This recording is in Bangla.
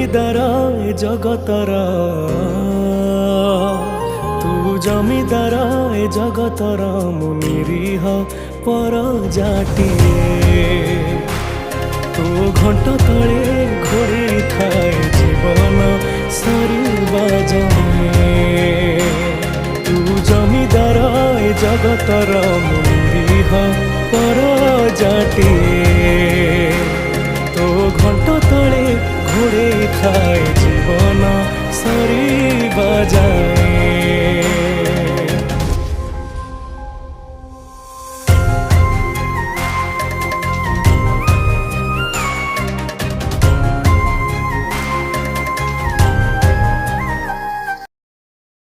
জমিদার এ জগতর, তু জমিদার এ জগতর, মু নিরীহ পরজাটিয়ে। তো ঘণ্ট তলে ঘোড়ি থায় জীবন সরিবা জমে। তু জমিদার এ জগতর, মু নিরীহ পরজাটিয়ে। তো ঘণ্ট তলে ঘোড়ি থায়